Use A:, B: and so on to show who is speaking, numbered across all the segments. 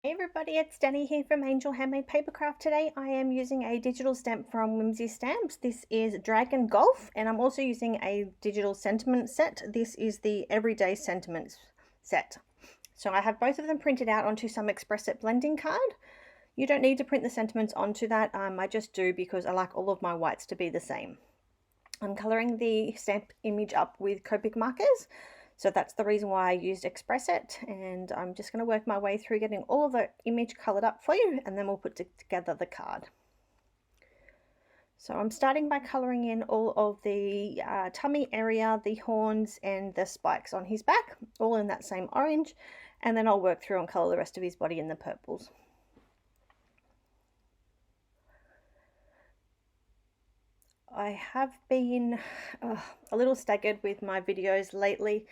A: Hey everybody, it's Danny here from Angel Handmade Papercraft. Today I am using a digital stamp from Whimsy Stamps. This is Dragon Golf, and I'm also using a digital sentiment set. This is the Everyday Sentiments set. So I have both of them printed out onto some Express It blending card. You don't need to print the sentiments onto that. I just do because I like all of my whites to be the same. I'm colouring the stamp image up with Copic markers. So that's the reason why I used Express It, and I'm just going to work my way through getting all of the image coloured up for you, and then we'll put together the card. So I'm starting by colouring in all of the tummy area, the horns and the spikes on his back, all in that same orange, and then I'll work through and colour the rest of his body in the purples. I have been a little staggered with my videos lately.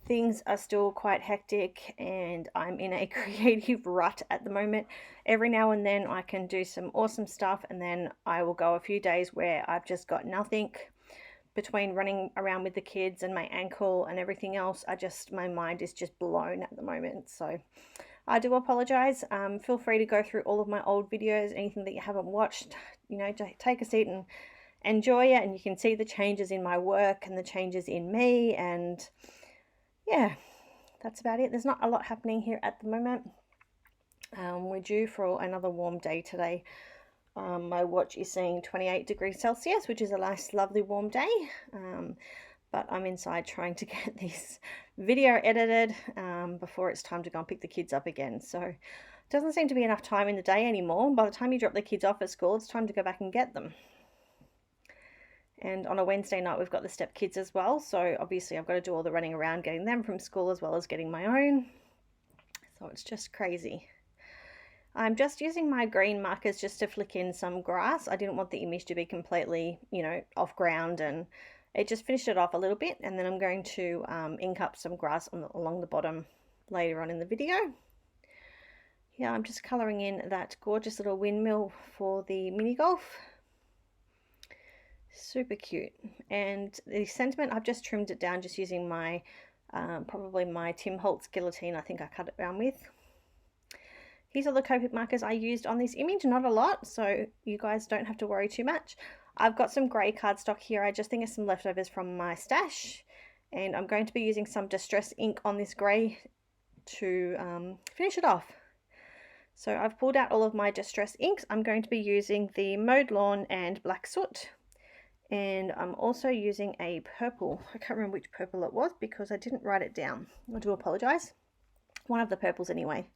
A: Things are still quite hectic and I'm in a creative rut at the moment. Every now and then I can do some awesome stuff, and then I will go a few days where I've just got nothing. Between running around with the kids and my ankle and everything else, my mind is just blown at the moment. So I do apologize. Feel free to go through all of my old videos, anything that you haven't watched, take a seat and enjoy it, and you can see the changes in my work and the changes in me. And yeah, that's about it. There's not a lot happening here at the moment. We're due for another warm day today. My watch is saying 28 degrees Celsius, which is a nice lovely warm day, but I'm inside trying to get this video edited before it's time to go and pick the kids up again. So it doesn't seem to be enough time in the day anymore. By the time you drop the kids off at school, it's time to go back and get them. And on a Wednesday night, we've got the step kids as well. So obviously I've got to do all the running around, getting them from school as well as getting my own. So it's just crazy. I'm just using my green markers just to flick in some grass. I didn't want the image to be completely, off ground, and it just finished it off a little bit. And then I'm going to ink up some grass along the bottom later on in the video. Yeah, I'm just colouring in that gorgeous little windmill for the mini golf. Super cute. And the sentiment, I've just trimmed it down just using my probably my Tim Holtz guillotine. I think I cut it down with. These are the Copic markers I used on this image, not a lot, so you guys don't have to worry too much. I've got some grey cardstock here. I just think it's some leftovers from my stash, and I'm going to be using some distress ink on this grey to finish it off. So I've pulled out all of my distress inks. I'm going to be using the Mowed Lawn and Black Soot. And I'm also using a purple. I can't remember which purple it was because I didn't write it down. I do apologise. One of the purples anyway.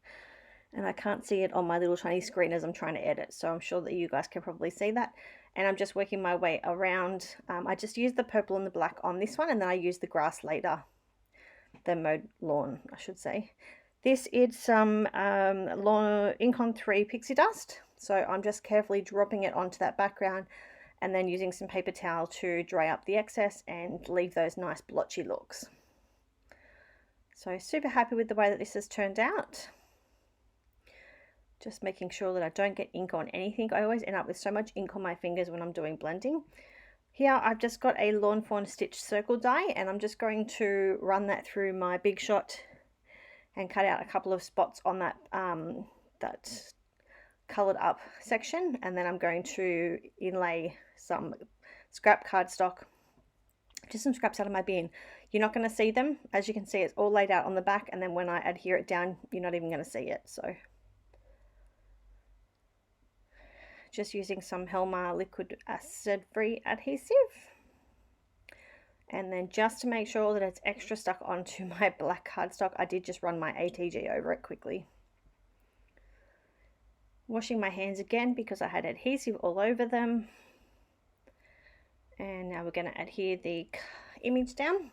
A: And I can't see it on my little tiny screen as I'm trying to edit. So I'm sure that you guys can probably see that. And I'm just working my way around. I just used the purple and the black on this one, and then I used the grass later. The Mowed Lawn, I should say. This is some Incon 3 Pixie Dust. So I'm just carefully dropping it onto that background, and then using some paper towel to dry up the excess and leave those nice blotchy looks. So super happy with the way that this has turned out. Just making sure that I don't get ink on anything. I always end up with so much ink on my fingers when I'm doing blending. Here I've just got a Lawn Fawn Stitch circle die, and I'm just going to run that through my Big Shot and cut out a couple of spots on that that coloured up section, and then I'm going to inlay some scrap cardstock, just some scraps out of my bin. You're not going to see them. As you can see, it's all laid out on the back, and then when I adhere it down, you're not even going to see it. So just using some Helma liquid acid free adhesive, and then just to make sure that it's extra stuck onto my black cardstock, I did just run my ATG over it quickly. Washing my hands again because I had adhesive all over them. And now we're going to adhere the image down.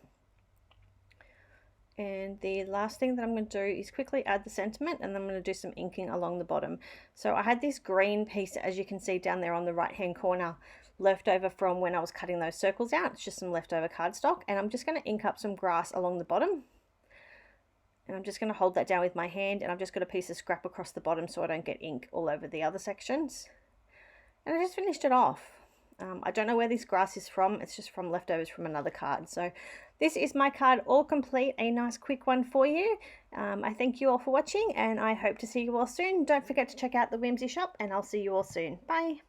A: And the last thing that I'm going to do is quickly add the sentiment, and then I'm going to do some inking along the bottom. So I had this green piece, as you can see down there on the right hand corner, left over from when I was cutting those circles out. It's just some leftover cardstock, and I'm just going to ink up some grass along the bottom. And I'm just going to hold that down with my hand, and I've just got a piece of scrap across the bottom so I don't get ink all over the other sections. And I just finished it off. I don't know where this grass is from. It's just from leftovers from another card. So This is my card all complete, a nice quick one for you. I thank you all for watching and I hope to see you all soon. Don't forget to check out the Whimsy shop and I'll see you all soon. Bye.